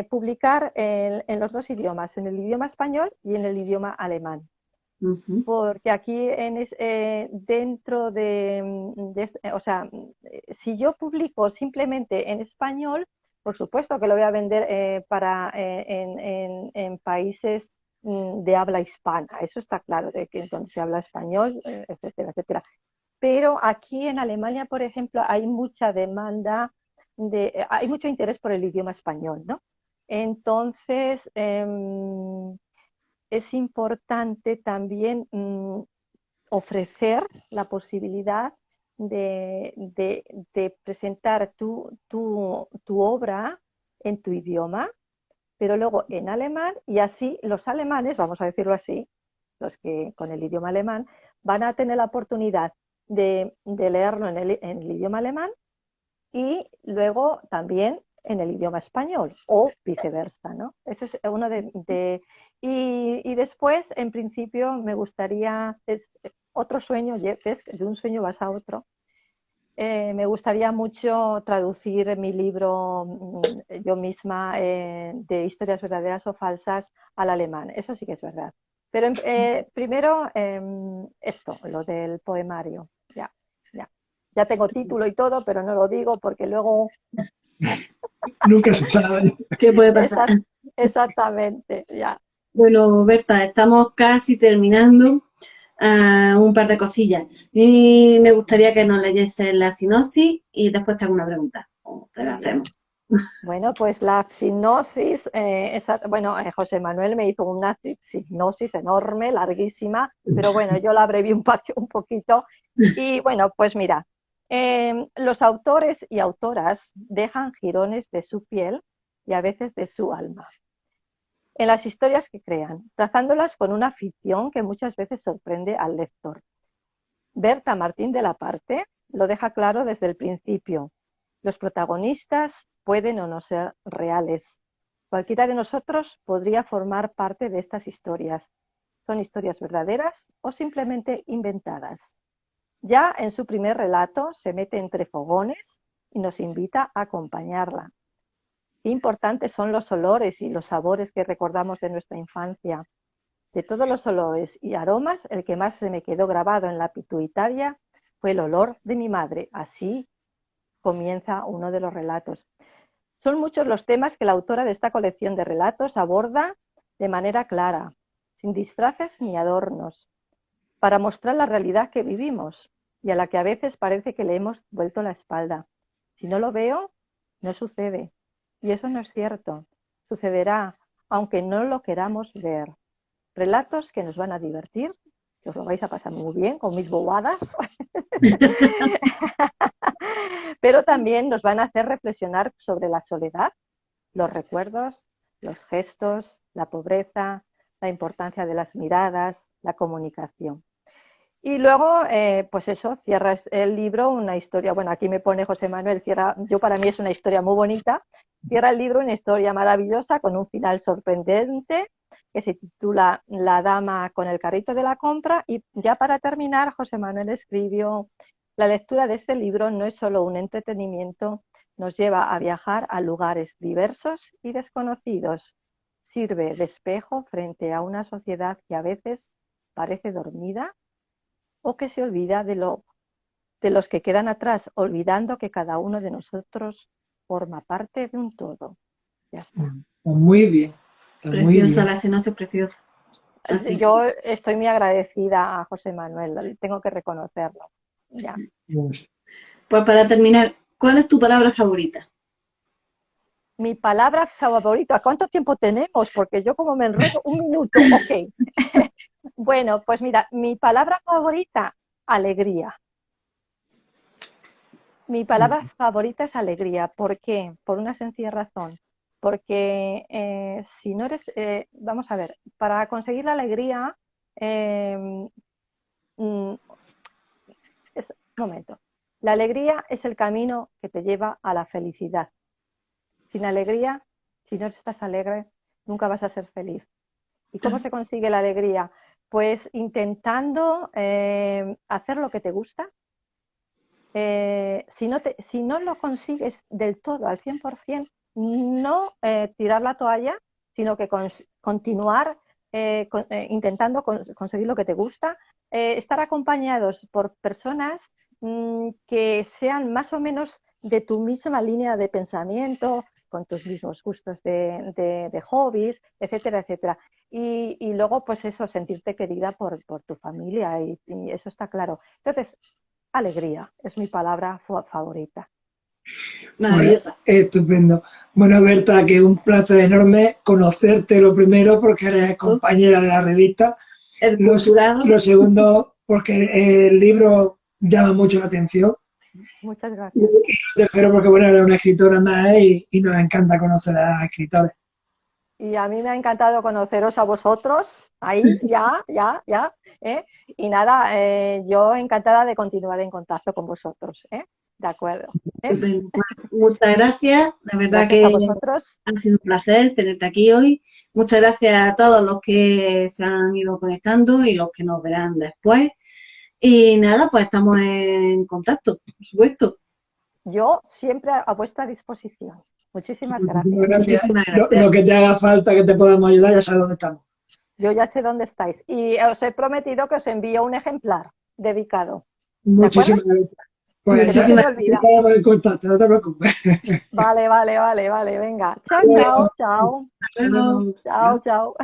publicar en los dos idiomas, en el idioma español y en el idioma alemán. Ujú. Porque aquí dentro o sea, si yo publico simplemente en español, por supuesto que lo voy a vender en países de habla hispana, eso está claro, de que donde se habla español, etcétera, etcétera. Pero aquí en Alemania, por ejemplo, hay mucha demanda, hay mucho interés por el idioma español, ¿no? Entonces, es importante también ofrecer la posibilidad de presentar tu obra en tu idioma, pero luego en alemán, y así los alemanes, vamos a decirlo así, los que con el idioma alemán, van a tener la oportunidad de leerlo en el idioma alemán y luego también en el idioma español o viceversa, ¿no? Ese es uno y después, en principio, me gustaría, es otro sueño, ves, de un sueño vas a otro. Me gustaría mucho traducir mi libro yo misma de historias verdaderas o falsas al alemán, eso sí que es verdad. Pero primero esto, lo del poemario, ya, ya. Ya tengo título y todo, pero no lo digo porque luego Nunca se sabe. ¿Qué puede pasar? exactamente, ya. Bueno, Berta, estamos casi terminando. Un par de cosillas. Y me gustaría que nos leyese la sinopsis y después te hago una pregunta. O te la Muy bien. hacemos. Bueno, pues la sinopsis, bueno, José Manuel me hizo una sinopsis enorme, larguísima, pero bueno, yo la abreví un poquito. Y bueno, pues mira, los autores y autoras dejan jirones de su piel y a veces de su alma en las historias que crean, trazándolas con una ficción que muchas veces sorprende al lector. Berta Martín de la Parte lo deja claro desde el principio. Los protagonistas pueden o no ser reales. Cualquiera de nosotros podría formar parte de estas historias. ¿Son historias verdaderas o simplemente inventadas? Ya en su primer relato se mete entre fogones y nos invita a acompañarla. Qué importantes son los olores y los sabores que recordamos de nuestra infancia. De todos los olores y aromas, el que más se me quedó grabado en la pituitaria fue el olor de mi madre. Así comienza uno de los relatos. Son muchos los temas que la autora de esta colección de relatos aborda de manera clara, sin disfraces ni adornos, para mostrar la realidad que vivimos y a la que a veces parece que le hemos vuelto la espalda. Si no lo veo, no sucede. Y eso no es cierto. Sucederá, aunque no lo queramos ver. Relatos que nos van a divertir, que os lo vais a pasar muy bien con mis bobadas, pero también nos van a hacer reflexionar sobre la soledad, los recuerdos, los gestos, la pobreza, la importancia de las miradas, la comunicación. Y luego, pues eso, cierra el libro una historia, bueno, aquí me pone José Manuel, cierra, yo para mí es una historia muy bonita, cierra el libro una historia maravillosa con un final sorprendente que se titula La dama con el carrito de la compra. Y ya para terminar, José Manuel escribió: la lectura de este libro no es solo un entretenimiento, nos lleva a viajar a lugares diversos y desconocidos. Sirve de espejo frente a una sociedad que a veces parece dormida o que se olvida de los que quedan atrás, olvidando que cada uno de nosotros forma parte de un todo. Ya está. Muy bien. Preciosa, la sinopsis preciosa. Así yo estoy muy agradecida a José Manuel, tengo que reconocerlo. Ya. Pues para terminar, ¿cuál es tu palabra favorita? Mi palabra favorita, ¿cuánto tiempo tenemos? Porque yo como me enredo, un minuto, ok. Bueno, pues mira, mi palabra favorita, alegría. Mi palabra favorita es alegría. ¿Por qué? Por una sencilla razón. Porque si no eres, vamos a ver, para conseguir la alegría, momento, la alegría es el camino que te lleva a la felicidad. Sin alegría, si no estás alegre, nunca vas a ser feliz. ¿Y cómo se consigue la alegría? Pues intentando hacer lo que te gusta. Si no lo consigues del todo, al 100%, no tirar la toalla, sino que continuar intentando conseguir lo que te gusta, estar acompañados por personas que sean más o menos de tu misma línea de pensamiento, con tus mismos gustos de hobbies, etcétera, etcétera. Y luego, pues eso, sentirte querida por tu familia, y eso está claro. Entonces, alegría es mi palabra favorita. Maravillosa. Bueno, estupendo. Bueno, Berta, que es un placer enorme conocerte lo primero porque eres compañera de la revista. Lo segundo, porque el libro llama mucho la atención. Muchas gracias. Y lo tercero, porque bueno, eres una escritora más y nos encanta conocer a escritores. Y a mí me ha encantado conoceros a vosotros, ahí, ya. Y nada, yo encantada de continuar en contacto con vosotros, De acuerdo. Muchas gracias, la verdad gracias que a vosotros. Ha sido un placer tenerte aquí hoy. Muchas gracias a todos los que se han ido conectando y los que nos verán después. Y nada, pues estamos en contacto, por supuesto. Yo siempre a vuestra disposición. Muchísimas gracias. Muchísimas gracias. Lo que te haga falta, que te podamos ayudar, ya sabes dónde estamos. Yo ya sé dónde estáis. Y os he prometido que os envío un ejemplar dedicado. Muchísimas gracias. Pues ya estamos en contacto, no te preocupes. Vale. Venga. Chao. Chao.